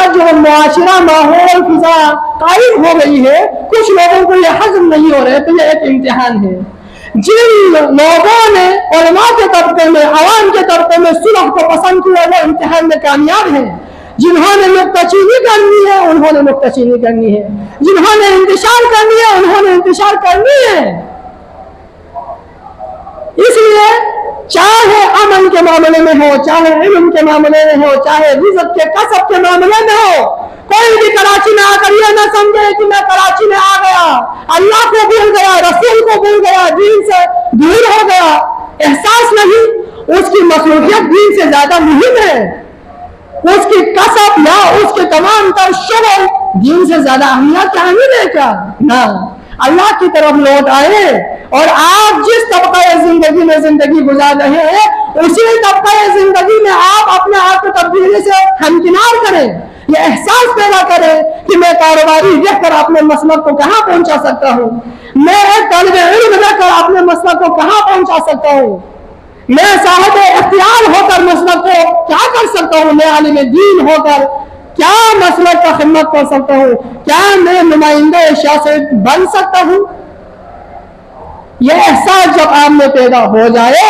आज जो मुआशरा माहौल फिजा कायम हो गई है, कुछ लोगों को ये हजम नहीं हो रहे, तो ये एक इम्तिहान है। जिन लोगों ने उलमा के तबके में, अवाम के तबके में सुलह को पसंद किया, वो इम्तिहान में कामयाब है। जिन्होंने नुक्ताचीनी करनी है उन्होंने नुक्ताचीनी करनी है, जिन्होंने इंतशार करनी है उन्होंने इंतशार करनी है। इसलिए चाहे अमन के मामले में हो, चाहे इल्म के मामले में हो, चाहे रिज़्क़ के कसब के मामले में हो, कोई भी कराची में आकर ये न समझे कि मैं कराची में आ गया, अल्लाह को भूल गया, रसूल को भूल गया, दीन से दूर हो गया। एहसास नहीं, उसकी मसरूफियत दीन से ज्यादा मुहिम है, उसकी कसब या उसके तमाम तर शुगल दीन से ज्यादा अहमियत नहीं है क्या? ना, अल्लाह की तरफ लौट आए और आप जिस तबका जिंदगी में जिंदगी गुजार रहे हैं, उसी तबका जिंदगी में आप अपने आप को तब्दीली से हमकिनार करें, ये एहसास पैदा करें कि मैं कारोबारी रहकर अपने मसलक को कहाँ पहुंचा सकता हूँ, मैं एक तालिब इल्म रहकर अपने मसलक को कहाँ पहुंचा सकता हूँ, मैं साहिब इख्तियार होकर मसलक को क्या कर सकता हूँ, मैं आलिम दीन होकर क्या मसलक का खिदमत कर सकता हूँ, क्या मैं नुमाइंदा सियासत बन सकता हूँ। यह एहसास जब आप में पैदा हो जाए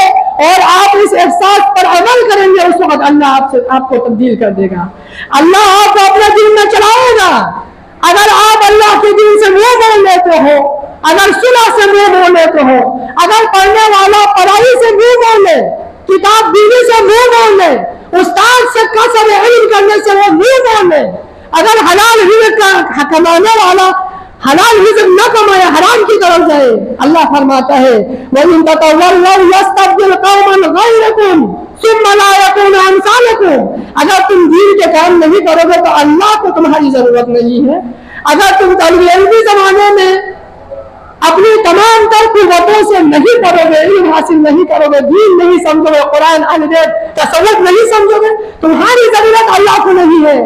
और आप इस एहसास पर अमल करेंगे, उस वक्त अल्लाह आपको तब्दील कर देगा, अल्लाह आपको अपने दीन में चलाएगा। अगर आप अल्लाह के दीन से मुंह मोड़ लेते हो, अगर सुलह से मुंह मोड़ लेते हो, अगर पढ़ने वाला पढ़ाई से मुंह मोड़ ले, किताब दीनी से मुंह मोड़ ले, उस्ताद से कसब इल्म करने से वो मुंह मोड़ ले, अगर हलाल रिज़्क़ कमाने वाला हलाल रिज़्क़ न कमाए, हराम की तरफ जाए, अल्लाह फरमाता है वइन ततवल्लव यस्तब्दिल कौमन गैरकुम सुम्मा ला यकूनु अमसालकुम। अगर तुम दीन के काम नहीं करोगे तो अल्लाह को तुम्हारी जरूरत नहीं है। अगर तुम तलबी जमाने में अपनी तमाम तर कुव्वतों से नहीं पढ़ोगे, इल्म हासिल नहीं करोगे, दीन नहीं समझोगे, कुरान अहल बैत तसव्वुफ नहीं समझोगे, तुम्हारी जरूरत अल्लाह को नहीं है।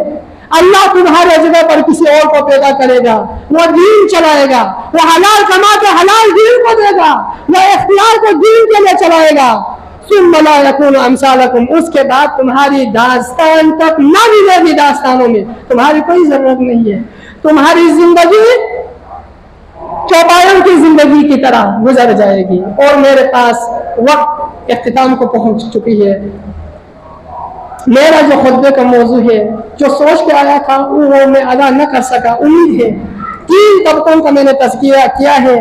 अल्लाह तुम्हारे जगह पर किसी और को पैदा करेगा, वो दीन चलाएगा, वो हलाल कमा के हलाल दीन को देगा, वो इख्तियार को दीन के लिए चलाएगा। सुम्मा ला यकूनु अमसालकुम, उसके बाद तुम्हारी दास्तान तक न मिलेगी, दास्तानों में तुम्हारी कोई जरूरत नहीं है। तुम्हारी जिंदगी चौपायों की जिंदगी की तरह गुजर जाएगी। और मेरे पास वक्त इख्तिताम को पहुंच चुकी है। मेरा जो खुतबे का मौजू है, जो सोच के आया था वो मैं अदा न कर सका। उम्मीद है 3 तबकों का मैंने तज़किया किया है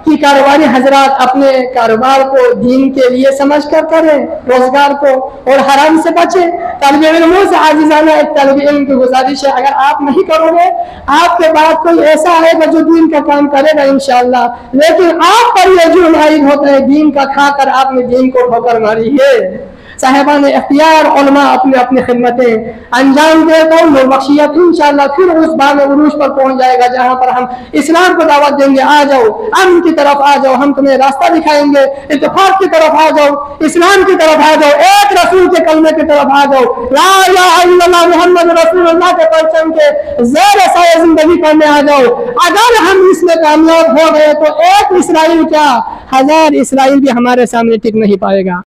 कि कारोबारी हजरात अपने कारोबार को दीन के लिए समझ कर करें, रोजगार को, और हराम से बचे। तालिब इल्मों से आजिज़ाना एक तालिब इल्म की गुजारिश है, अगर आप नहीं करोगे आपके बाद कोई ऐसा आएगा जो दीन का काम करेगा इंशाअल्लाह, लेकिन आप पर यह जुर्म आयद होता है दीन का खाकर आपने दीन को ठोकर मारी है। साहिबान इख्तियार उलमा अपने अपनी खिदमतें अंजाम देगा, बख्शियत इंशाअल्लाह फिर उस बाग उरूज पर पहुंच जाएगा जहां पर हम इस्लाम को दावत देंगे, आ जाओ अमन की तरफ आ जाओ, हम तुम्हें रास्ता दिखाएंगे, इत्तेफाक की तरफ आ जाओ, इस्लाम की तरफ आ जाओ, एक रसूल के कलमे की तरफ आ जाओ, ला इलाहा इल्लल्लाह मुहम्मद रसूलुल्लाह के परचम के ज़ेर साए जिंदगी करने आ जाओ। अगर हम इसमें कामयाब हो गए तो एक इसराइल क्या 1000 इसराइल भी हमारे सामने टिक नहीं पाएगा।